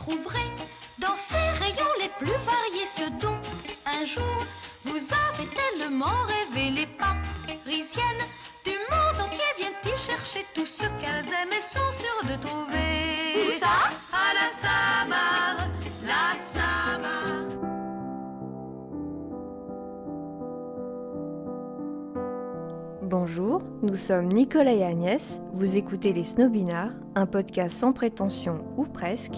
trouverez dans ces rayons les plus variés ce dont un jour vous avez tellement rêvé. Les Parisiennes du monde entier viennent y chercher tout ce qu'elles aiment et sont sûres de trouver. Où ça? À la Samar, la Samar. Bonjour, nous sommes Nicolas et Agnès, vous écoutez les Snobinards, un podcast sans prétention ou presque.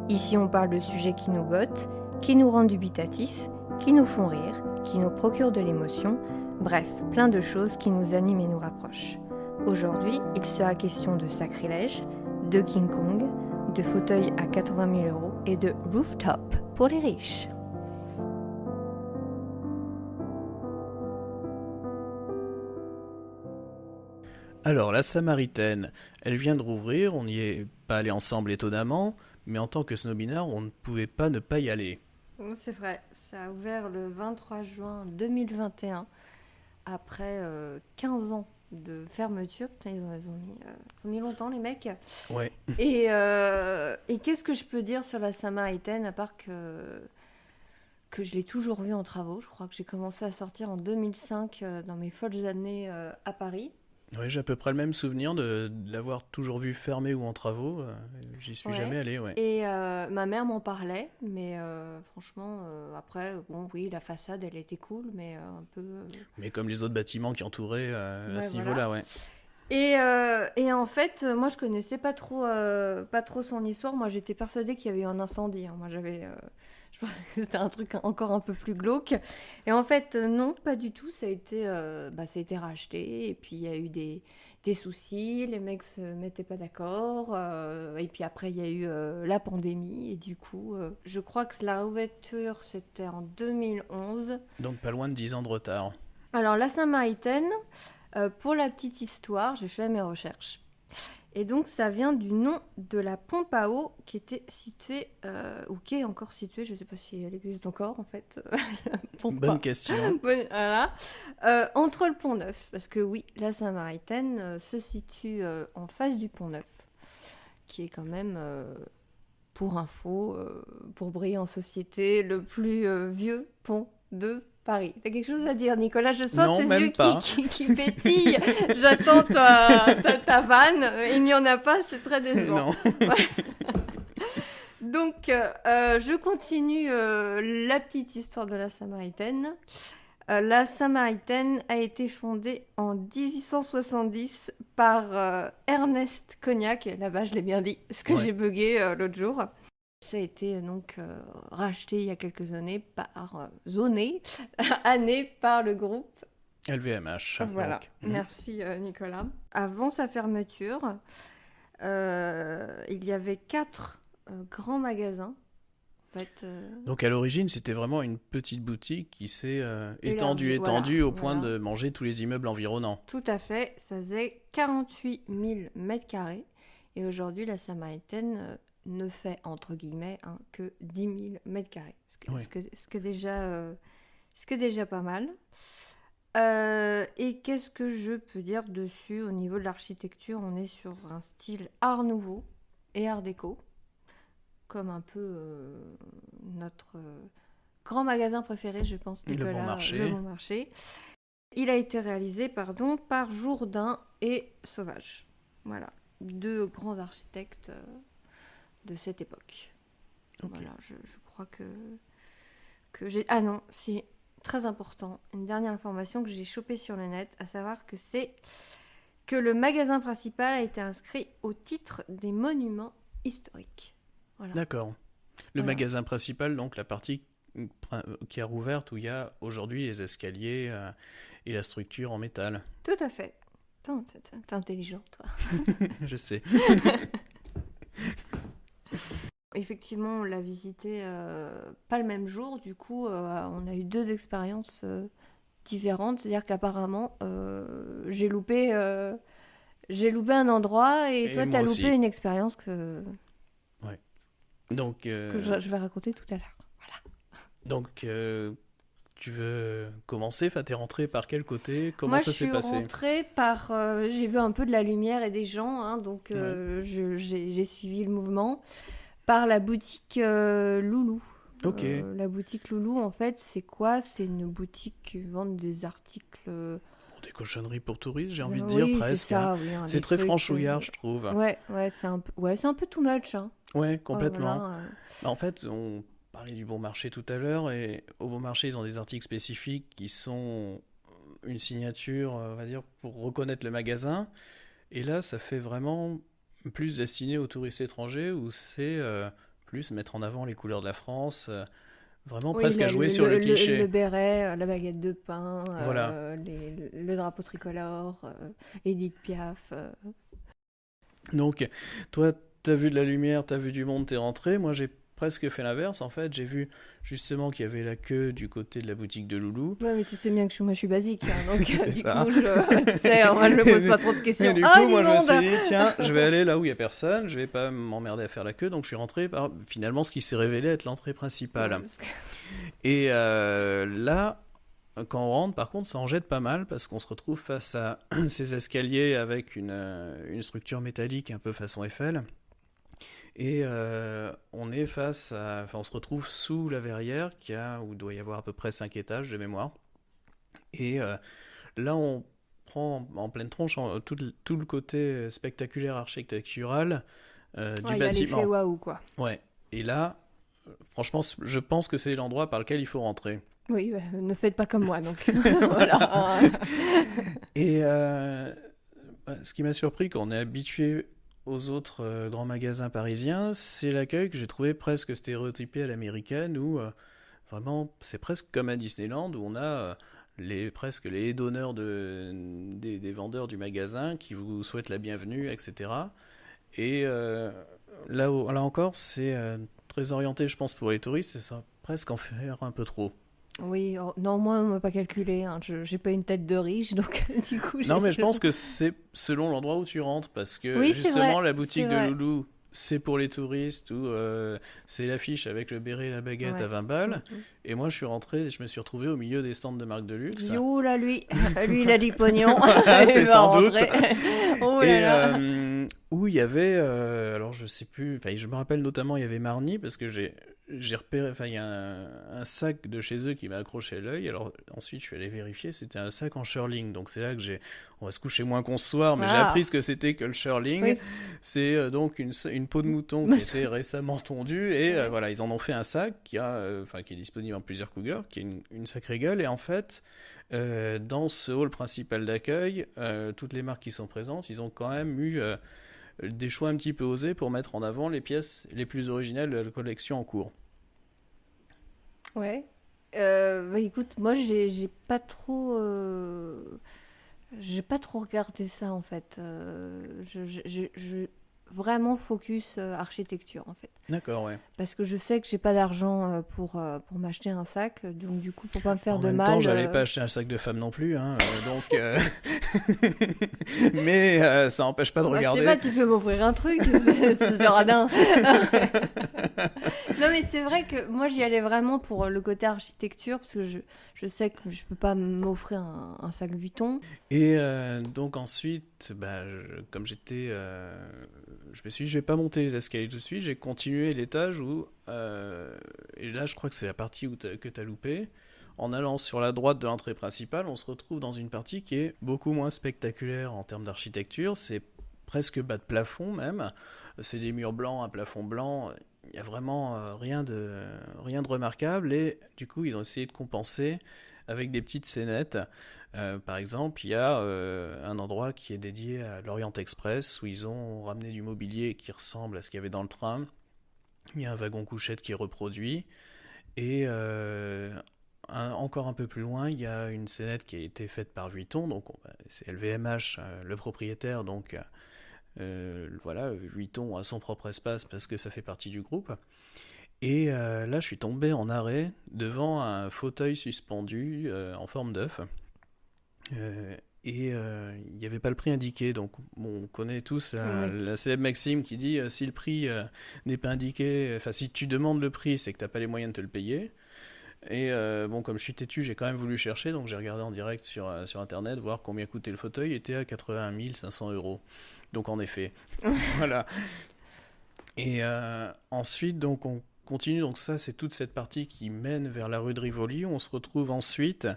Ici on parle de sujets qui nous bottent, qui nous rendent dubitatifs, qui nous font rire, qui nous procurent de l'émotion, bref, plein de choses qui nous animent et nous rapprochent. Aujourd'hui, il sera question de sacrilège, de King Kong, de fauteuils à 80 000 € et de rooftop pour les riches. Alors, la Samaritaine, elle vient de rouvrir, on n'y est pas allé ensemble étonnamment, mais en tant que snobinard, on ne pouvait pas ne pas y aller. C'est vrai, ça a ouvert le 23 juin 2021, après 15 ans de fermeture. Putain, ils ont mis longtemps, les mecs. Ouais. Et qu'est-ce que je peux dire sur la Samaritaine, à part que je l'ai toujours vue en travaux. Je crois que j'ai commencé à sortir en 2005, dans mes folles années à Paris. Oui, j'ai à peu près le même souvenir de l'avoir toujours vu fermé ou en travaux. J'y suis jamais allé, ouais. Et ma mère m'en parlait, mais franchement, après, bon, oui, la façade, elle était cool, mais un peu... Mais comme les autres bâtiments qui entouraient à ce niveau-là, ouais. Et en fait, moi, je connaissais pas trop son histoire. Moi, j'étais persuadée qu'il y avait eu un incendie. Moi, je pensais que c'était un truc encore un peu plus glauque. Et en fait, non, pas du tout. Ça a été racheté. Et puis, il y a eu des soucis. Les mecs se mettaient pas d'accord. Et puis après, il y a eu la pandémie. Et du coup, je crois que la réouverture, c'était en 2011. Donc, pas loin de 10 ans de retard. Alors, la Samaritaine, pour la petite histoire, j'ai fait mes recherches. Et donc, ça vient du nom de la pompe à eau qui était située, ou qui est encore située, je ne sais pas si elle existe encore, en fait. Bonne question. Voilà. Entre le Pont-Neuf, parce que oui, la Samaritaine se situe en face du Pont-Neuf, qui est quand même, pour info, pour briller en société, le plus vieux pont de Paris. T'as quelque chose à dire, Nicolas? Je sens tes yeux qui pétillent. J'attends ta vanne. Il n'y en a pas, c'est très décevant. Non. Ouais. Donc, je continue la petite histoire de la Samaritaine. La Samaritaine a été fondée en 1870 par Ernest Cognac. Là-bas, je l'ai bien dit, parce que j'ai bugué l'autre jour. Ça a été donc racheté il y a quelques années année par le groupe LVMH. Voilà, donc. Merci Nicolas. Avant sa fermeture, il y avait 4 grands magasins. En fait, Donc à l'origine, c'était vraiment une petite boutique qui s'est étendue au point de manger tous les immeubles environnants. Tout à fait, ça faisait 48 000 mètres carrés. Et aujourd'hui, la Samaritaine... ne fait, entre guillemets, que 10 000 mètres carrés. Ce qui est déjà pas mal. Et qu'est-ce que je peux dire dessus? Au niveau de l'architecture, on est sur un style art nouveau et art déco, comme un peu notre grand magasin préféré, je pense, Nicolas. Le Bon Marché. Il a été réalisé par Jourdain et Sauvage. Voilà, 2 grands architectes... de cette époque. Okay. Voilà, je crois que j'ai... Ah non, c'est très important. Une dernière information que j'ai chopée sur le net, à savoir que le magasin principal a été inscrit au titre des monuments historiques. Voilà. D'accord. Le magasin principal, donc la partie qui est rouverte, où il y a aujourd'hui les escaliers et la structure en métal. Tout à fait. T'es intelligent, toi. Je sais. Effectivement, on l'a visité pas le même jour, du coup on a eu 2 expériences différentes, c'est-à-dire qu'apparemment j'ai loupé un endroit et toi t'as loupé une expérience que je vais raconter tout à l'heure. Voilà. Donc tu veux commencer? T'es rentrée par quel côté? Comment ça s'est passé? Moi, je suis rentrée par... j'ai vu un peu de la lumière et des gens, donc j'ai suivi le mouvement. par la boutique Loulou. Ok. La boutique Loulou, en fait, c'est quoi? C'est une boutique qui vend des articles... Des cochonneries pour touristes, j'ai envie de oui, dire presque. c'est ça, oui, C'est des très trucs, franchouillard, je trouve. Ouais, c'est un peu too much. Hein. Ouais, complètement. Voilà, En fait, on parlait du bon marché tout à l'heure, et au bon marché, ils ont des articles spécifiques qui sont une signature, on va dire, pour reconnaître le magasin. Et là, ça fait vraiment plus destiné aux touristes étrangers, où c'est plus mettre en avant les couleurs de la France, vraiment Oui, presque à jouer sur le cliché. le béret, la baguette de pain, Voilà. le drapeau tricolore, Edith Piaf. Donc, toi, t'as vu de la lumière, t'as vu du monde, t'es rentré. Moi, j'ai presque fait l'inverse. En fait, j'ai vu justement qu'il y avait la queue du côté de la boutique de Loulou. Ouais, mais tu sais bien que moi je suis basique, hein, donc C'est du ça. coup, tu sais, moi je me pose pas trop de questions. Et du Ah, coup, moi, je me monde suis dit, tiens, je vais aller là où il y a personne, je vais pas m'emmerder à faire la queue. Donc, je suis rentré par finalement ce qui s'est révélé être l'entrée principale. Ouais, parce que- Et là, quand on rentre, par contre, ça en jette pas mal parce qu'on se retrouve face à ces escaliers avec une structure métallique un peu façon Eiffel. Et on est enfin, on se retrouve sous la verrière où il doit y avoir à peu près 5 étages de mémoire. Et là, on prend en pleine tronche tout le côté spectaculaire architectural du Ouais, il y a bâtiment. l'effet waouh, quoi. Ouais. Et là, franchement, je pense que c'est l'endroit par lequel il faut rentrer. Oui, bah, ne faites pas comme moi, donc voilà. Et ce qui m'a surpris quand on est habitué aux autres grands magasins parisiens, c'est l'accueil que j'ai trouvé presque stéréotypé à l'américaine, où vraiment c'est presque comme à Disneyland, où on a presque les haies d'honneur des vendeurs du magasin qui vous souhaitent la bienvenue, etc. Et là encore, c'est très orienté, je pense, pour les touristes, et ça va presque en faire un peu trop. Oui, non, moi, on m'a pas calculé. Hein. J'ai pas une tête de riche, donc du coup, Non, mais je pense que c'est selon l'endroit où tu rentres, parce que Oui, c'est justement, vrai, la boutique c'est de vrai. Loulou, c'est pour les touristes, où c'est l'affiche avec le béret et la baguette Ouais. à 20 balles. Mhm. Et moi, je suis rentré et je me suis retrouvé au milieu des stands de marques de Je luxe. dis, oh là, lui, il a du pognon. C'est Il va sans doute. rentrer. Oh là Et là. où il y avait, alors je sais plus, enfin je me rappelle notamment, il y avait Marni, parce que j'ai repéré, enfin il y a un sac de chez eux qui m'a accroché à l'œil. Alors ensuite je suis allé vérifier, c'était un sac en shearling. Donc c'est là que on va se coucher moins qu'on se soir, mais j'ai Ah. appris ce que c'était que le shearling. Oui. C'est donc une peau de mouton qui était récemment tondue, et voilà, ils en ont fait un sac qui est disponible en plusieurs couleurs, qui est une sacrée gueule. Et en fait, dans ce hall principal d'accueil, toutes les marques qui sont présentes, ils ont quand même eu des choix un petit peu osés pour mettre en avant les pièces les plus originales de la collection en cours. Ouais. Bah, écoute, moi, j'ai pas trop regardé ça, en fait. Je vraiment focus architecture, en fait. D'accord, ouais. Parce que je sais que j'ai pas d'argent pour m'acheter un sac, donc du coup, pour pas me faire En de même mal. temps, j'allais pas acheter un sac de femme non plus, hein, mais ça n'empêche pas de Bah, je regarder. sais pas, tu peux m'offrir un truc, espèce de radin. Non, mais c'est vrai que moi, j'y allais vraiment pour le côté architecture, parce que je sais que je peux pas m'offrir un sac Vuitton. Et donc ensuite, comme je me suis dit, je vais pas monter les escaliers tout de suite, j'ai continué l'étage où, et là je crois que c'est la partie que tu as loupé. En allant sur la droite de l'entrée principale, on se retrouve dans une partie qui est beaucoup moins spectaculaire en termes d'architecture, c'est presque bas de plafond même, c'est des murs blancs, un plafond blanc, il y a vraiment rien de remarquable, et du coup ils ont essayé de compenser avec des petites scénettes. Par exemple, il y a un endroit qui est dédié à l'Orient Express, où ils ont ramené du mobilier qui ressemble à ce qu'il y avait dans le train. Il y a un wagon couchette qui est reproduit. Et encore un peu plus loin, il y a une scénette qui a été faite par Vuitton. Donc c'est LVMH, le propriétaire. Donc voilà, Vuitton a son propre espace parce que ça fait partie du groupe. Et là, je suis tombé en arrêt devant un fauteuil suspendu en forme d'œuf. Et il n'y avait pas le prix indiqué, donc bon, on connaît tous la célèbre maxime qui dit si le prix n'est pas indiqué, enfin si tu demandes le prix, c'est que tu n'as pas les moyens de te le payer. Et bon, comme je suis têtu, j'ai quand même voulu chercher, donc j'ai regardé en direct sur internet, voir combien coûtait le fauteuil, il était à 81 500 €. Donc en effet, voilà. Et ensuite, donc, on continue. Donc ça, c'est toute cette partie qui mène vers la rue de Rivoli. On se retrouve ensuite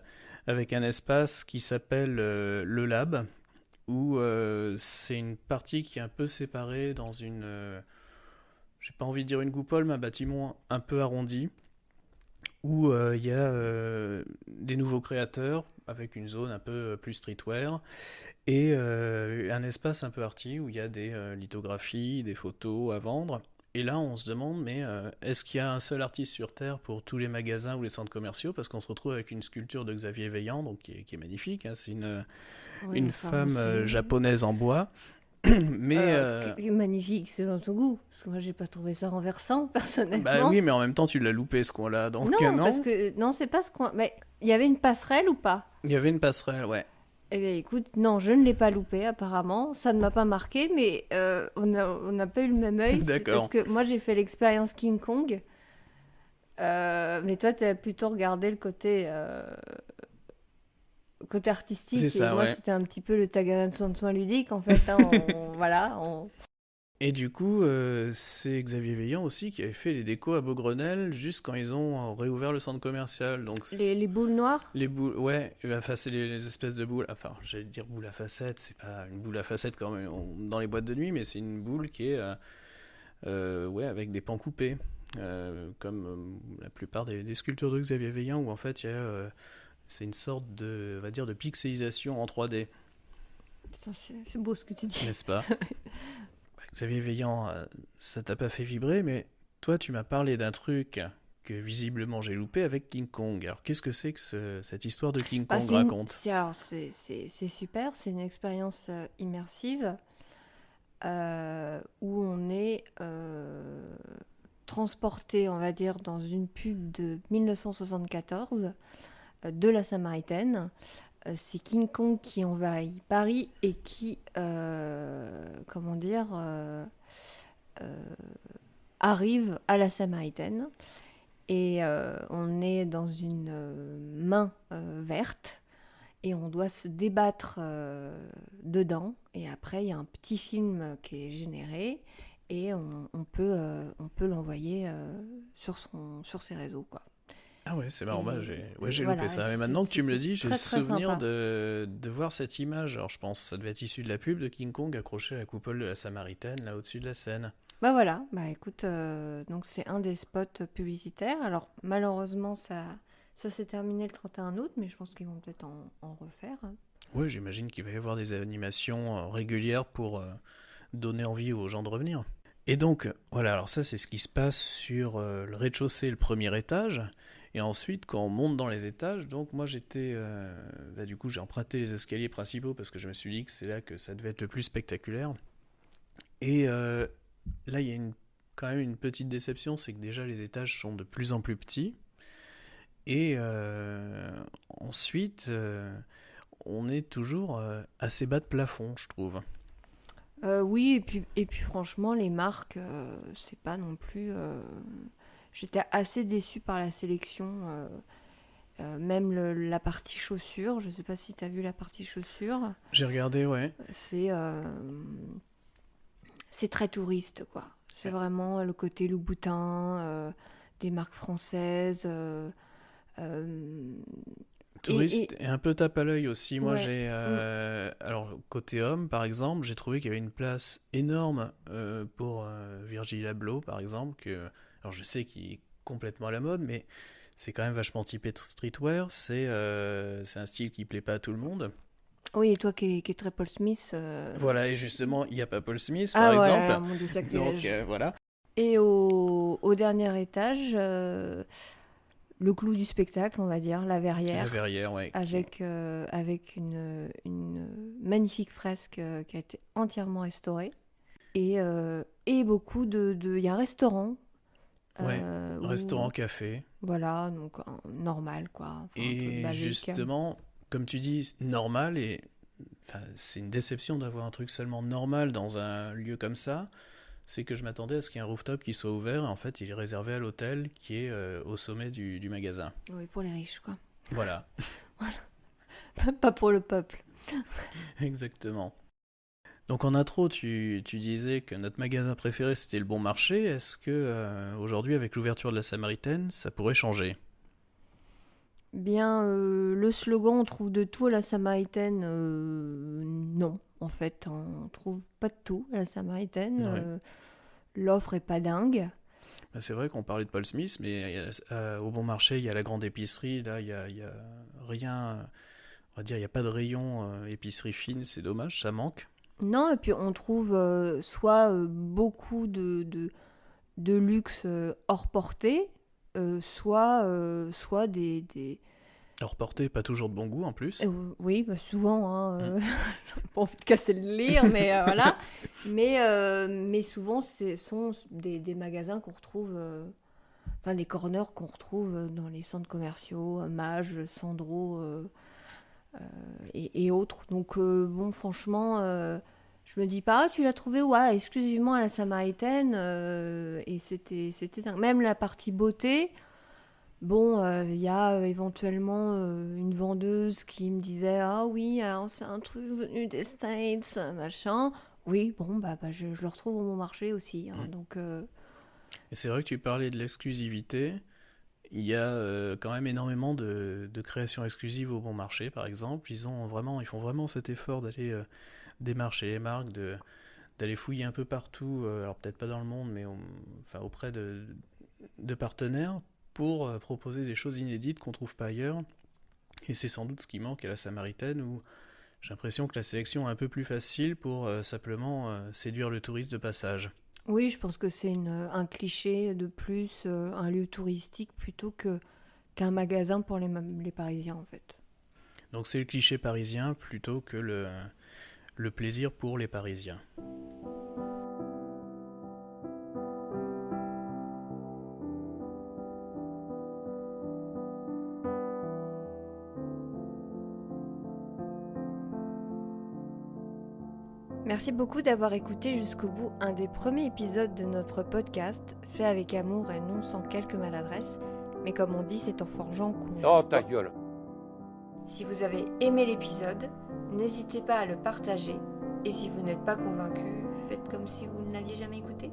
avec un espace qui s'appelle le Lab, où c'est une partie qui est un peu séparée dans une... j'ai pas envie de dire une coupole, mais un bâtiment un peu arrondi, où il y a des nouveaux créateurs, avec une zone un peu plus streetwear, et un espace un peu arty où il y a des lithographies, des photos à vendre. Et là, on se demande, mais est-ce qu'il y a un seul artiste sur Terre pour tous les magasins ou les centres commerciaux? Parce qu'on se retrouve avec une sculpture de Xavier Veillant, donc qui est magnifique. Hein. C'est Oui, une enfin, femme c'est japonaise en bois. Mais magnifique selon ton goût. Parce que moi, j'ai pas trouvé ça renversant, bah personnellement. oui, mais en même temps, tu l'as loupé ce coin-là, donc Non, parce non. que non, c'est pas ce qu'on. Mais il y avait une passerelle ou pas? Il y avait une passerelle, ouais. Eh bien, écoute, non, je ne l'ai pas loupé, apparemment. Ça ne m'a pas marqué, mais on n'a pas eu le même œil. Parce D'accord. que moi, j'ai fait l'expérience King Kong. Mais toi, tu as plutôt regardé le côté C'est artistique. Et ça, moi, ouais. c'était un petit peu le Tagada de soins ludiques, en fait. Hein, voilà. Et du coup, c'est Xavier Veillant aussi qui avait fait les décos à Beaugrenelle juste quand ils ont réouvert le centre commercial. Donc Les boules noires? les boules, ouais, enfin c'est les espèces de boules. Enfin, j'allais dire boule à facettes, c'est pas une boule à facettes quand même dans les boîtes de nuit, mais c'est une boule qui est, ouais, avec des pans coupés, comme la plupart des sculptures de Xavier Veillant où en fait il y a, c'est une sorte de, on va dire, de pixelisation en 3D, Putain, c'est beau ce que tu dis. n'est-ce pas? Xavier Veillant, ça t'a pas fait vibrer, mais toi, tu m'as parlé d'un truc que visiblement j'ai loupé avec King Kong. Alors, qu'est-ce que c'est que cette histoire de King Bah, Kong raconte? alors, c'est super, c'est une expérience immersive où on est transporté, on va dire, dans une pub de 1974 de la Samaritaine. C'est King Kong qui envahit Paris et qui, comment dire, euh, arrive à la Samaritaine. Et on est dans une main verte et on doit se débattre dedans. Et après, il y a un petit film qui est généré et on peut l'envoyer sur ses réseaux, quoi. Ah ouais, c'est marrant, bah, Et j'ai loupé voilà, ça. Mais maintenant que tu me le c'était dis, j'ai le très très souvenir sympa. de voir cette image. Alors, je pense que ça devait être issu de la pub de King Kong accroché à la coupole de la Samaritaine, là au-dessus de la Seine. Bah voilà, bah écoute, donc c'est un des spots publicitaires. Alors malheureusement, ça s'est terminé le 31 août, mais je pense qu'ils vont peut-être en refaire. Ouais, j'imagine qu'il va y avoir des animations régulières pour donner envie aux gens de revenir. Et donc, voilà, alors ça c'est ce qui se passe sur le rez-de-chaussée, le premier étage. Et ensuite, quand on monte dans les étages, donc moi j'étais... bah, du coup, j'ai emprunté les escaliers principaux parce que je me suis dit que c'est là que ça devait être le plus spectaculaire. Et là, il y a quand même une petite déception, c'est que déjà les étages sont de plus en plus petits. Et ensuite, on est toujours assez bas de plafond, je trouve. Oui, et puis franchement, les marques, c'est pas non plus. J'étais assez déçue par la sélection, même la partie chaussures. Je sais pas si tu as vu la partie chaussures. J'ai regardé, ouais. C'est c'est très touriste, quoi. C'est vraiment le côté Louboutin, des marques françaises. Euh, Touriste et un peu tape à l'œil aussi. Moi, ouais, j'ai. mm, Alors, côté homme, par exemple, j'ai trouvé qu'il y avait une place énorme pour Virgil Abloh, par exemple. Alors, je sais qu'il est complètement à la mode, mais c'est quand même vachement typé streetwear. C'est un style qui plaît pas à tout le monde. oui, et toi qui es très Paul Smith. Voilà, et justement, il n'y a pas Paul Smith, par Ah exemple. voilà, mon Dieu, Donc, sacrilège. voilà. Et au dernier étage, le clou du spectacle, on va dire, la La verrière, verrière, ouais. avec une magnifique fresque qui a été entièrement restaurée. Et beaucoup Il y a un restaurant, Ouais. où, Restaurant-café. voilà, donc normal, quoi. Enfin, un peu Et basique. justement, comme tu dis, normal, et enfin, c'est une déception d'avoir un truc seulement normal dans un lieu comme ça. C'est que je m'attendais à ce qu'il y ait un rooftop qui soit ouvert, et en fait, il est réservé à l'hôtel qui est au sommet du magasin. Oui, pour les riches, quoi. Voilà, Pas pour le peuple. exactement. Donc en intro, tu disais que notre magasin préféré c'était le Bon Marché. Est-ce que aujourd'hui, avec l'ouverture de la Samaritaine, ça pourrait changer? Bien, le slogan on trouve de tout à la Samaritaine, non, en fait, on trouve pas de tout à la Samaritaine. Ouais. L'offre est pas dingue. Bah, c'est vrai qu'on parlait de Paul Smith, mais au Bon Marché, il y a la grande épicerie. Là, il y a rien. On va dire, il n'y a pas de rayon épicerie fine. C'est dommage, ça manque. Non, et puis on trouve soit beaucoup de luxe hors portée, soit des. Alors porté, pas toujours de bon goût en plus. Oui, bah souvent, hein, Mm. j'ai pas envie de casser le lire, mais voilà. Mais souvent, ce sont des magasins qu'on retrouve, enfin des corners qu'on retrouve dans les centres commerciaux, Maje, Sandro et autres. Donc bon, franchement, je me dis pas, ah, tu l'as trouvé, ouais, exclusivement à la Samaritaine, et c'était dingue. Même la partie beauté. Bon, il y a éventuellement une vendeuse qui me disait ah oui, alors c'est un truc venu des States, machin. Oui, bon, je le retrouve au Bon Marché aussi, hein, Mm. donc Et c'est vrai que tu parlais de l'exclusivité. Il y a quand même énormément de créations exclusives au Bon Marché, par exemple. Ils font vraiment cet effort d'aller démarcher les marques, d'aller fouiller un peu partout, alors peut-être pas dans le monde, mais enfin, auprès de partenaires pour proposer des choses inédites qu'on trouve pas ailleurs. Et c'est sans doute ce qui manque à la Samaritaine, où j'ai l'impression que la sélection est un peu plus facile pour simplement séduire le touriste de passage. oui, je pense que c'est un cliché de plus, un lieu touristique plutôt qu'un magasin pour les Parisiens en fait. Donc c'est le cliché parisien plutôt que le plaisir pour les Parisiens. Merci beaucoup d'avoir écouté jusqu'au bout un des premiers épisodes de notre podcast, fait avec amour et non sans quelques maladresses, mais comme on dit, c'est en forgeant qu'on... Oh ta gueule! Si vous avez aimé l'épisode, n'hésitez pas à le partager, et si vous n'êtes pas convaincu, faites comme si vous ne l'aviez jamais écouté.